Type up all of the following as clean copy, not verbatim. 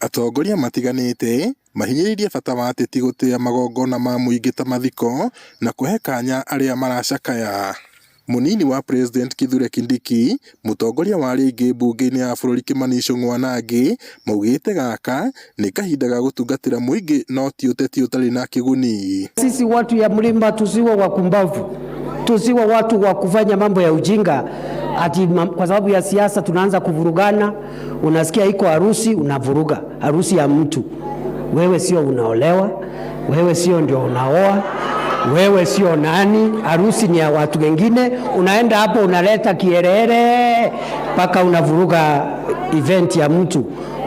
Atongoria matiganĩte mahinyĩrĩirie bata wa ateti gũtĩa magongona ma mũingĩ ta mathiko na kũhe kanya arĩa maracakaya. Mũnini wa President Kithure Kindiki, mũtongoria wa arĩa aingĩ mbunge-inĩ ya bũrũri Kimani Ichung'wa na angĩ maugĩte gaka nĩ kahinda ga gũtungatĩra mũingĩ no ti ũteti ũtarĩ na kĩguni. Sisi watu ya mlima tusiwe wakumbavu, tusiwe watu wa kufanya mambo ya ujinga ati kwa sababu ya siasa tunaanza kuvurugana. Unasikia iko harusi, unavuruga harusi ya mtu. Wewe sio unaolewa, wewe sio ndio unaoa, wewe sio nani, harusi ni ya watu wengine. Unaenda hapo unaleta kierere paka unavuruga event ya mtu.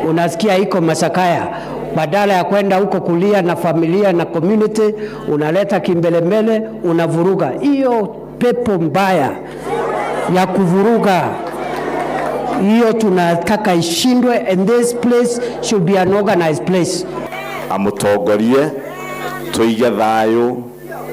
Unasikia iko masakaya, badala ya kwenda huko kulia na familia na community, unaleta kimbelembele, unavuruga. Hiyo pepo mbaya ya kuvuruga, hiyo tunataka ishindwe, and this place should be an organized place. Amutongorie tuige thayo,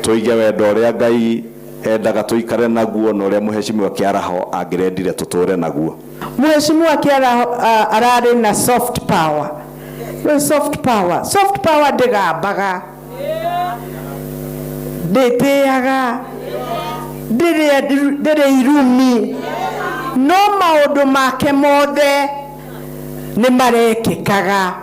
tuige wendo ũrĩa Ngai endaga tuikare naguo na ũrĩa Mheshimiwa Kĩaraho angĩrendire tuture naguo. Mheshimiwa Kĩaraho ararĩ na soft power. Soft power ndĩgambaga, ndĩtĩaga, ndĩrĩ irumi, no maũndũ make mothe nĩ marekĩkaga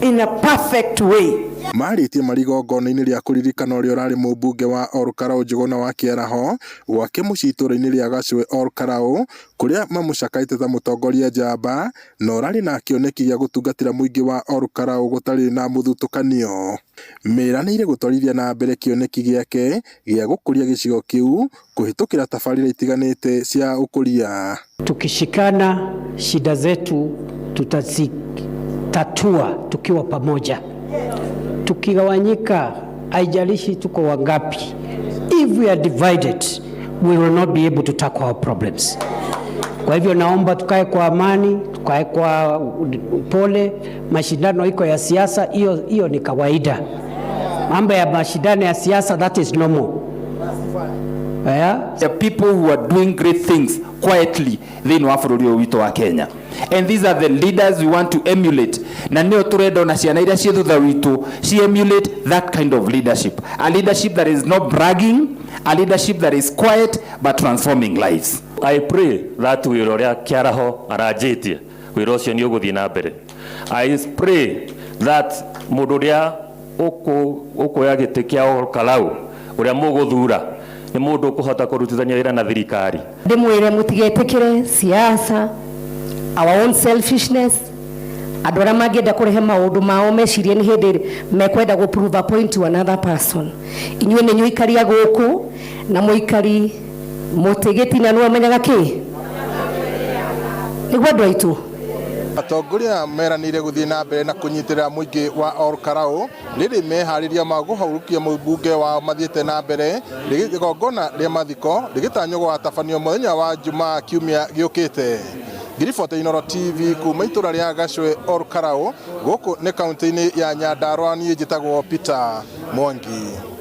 in a perfect way. Marĩtie marigongona-inĩ rĩa kũririkana ũrĩa ũrarĩ mũmbunge wa Olkarau Njũgũna wa Kĩaraho gwake mũciĩ itũũra-inĩ rĩa Gacũe Olkarau, kũrĩa mamũcakaĩte ta mũtongoria njamba na ũrarĩ na kĩoneki gĩa gũtungatĩra mũingĩ wa Olkarau gũtarĩ na mũthutũkanio. Meranĩire gũtwarithia na mbere kĩoneki gĩake gĩa gũkũria gĩcigo kĩu kũhĩtũkĩra tabarĩra itiganĩte cia ũkũria. Tukishikana shida zetu tutazitatua tukiwa pamoja. Tukigawanyika haijalishi tuko wangapi, if we are divided we will not be able to tackle our problems. Kwa hivyo naomba tukae kwa amani, tukae kwa pole. Mashindano iko ya siasa, hiyo ni kawaida. Mambo ya mashindano ya siasa, that is normal. The people who are doing great things quietly thĩinĩ wa bũrũri ũyũ witũ wa Kenya, and these are the leaders we want to emulate. Na nĩo tũrenda na ciana iria ciĩ thutha witũ ci emulate that kind of leadership, a leadership that is not bragging, a leadership that is quiet but transforming lives. I pray that wĩra ũrĩa Kĩaraho aranjĩtie wĩra ũcio nĩ ũgũthiĩ na mbere. I pray that mũndũ ũrĩa ũkuoya gĩtĩ kĩa Olkarau ũrĩa mũgũthura nĩ mũndũ ũkũhota kũrutithania wĩra na thirikari. Ndĩmwĩre mũtigetĩkĩre siasa, our own selfishness. Andũ arĩa mangĩenda kũrehe maũndũ mao mecirie nĩ hĩndĩ mekwenda gũ prove a point to another person. Inyuĩ nĩ inyuĩ ikaria gũkũ na mũikari mũtigĩtina nĩ wamenyaga kĩ nĩguo andũ aitũ. Atongoria meranĩire gũthiĩ na mbere na kũnyitĩrĩra mũingĩ wa Olkarau rĩrĩ meharĩria ma gũhaurukia mũmbunge wa mathiĩte na mbere igongona rĩa mathiko rĩgĩtanywo gwatabanio mũthenya wa Jumaa kiumia gĩũkĩte. Ngiriboti Inooro TV kuma itũra rĩa Gacũe Olkarau gũkũ nĩ kaunti-inĩ ya Nyandarua. Niĩ njĩtagwo Peter Mwangi.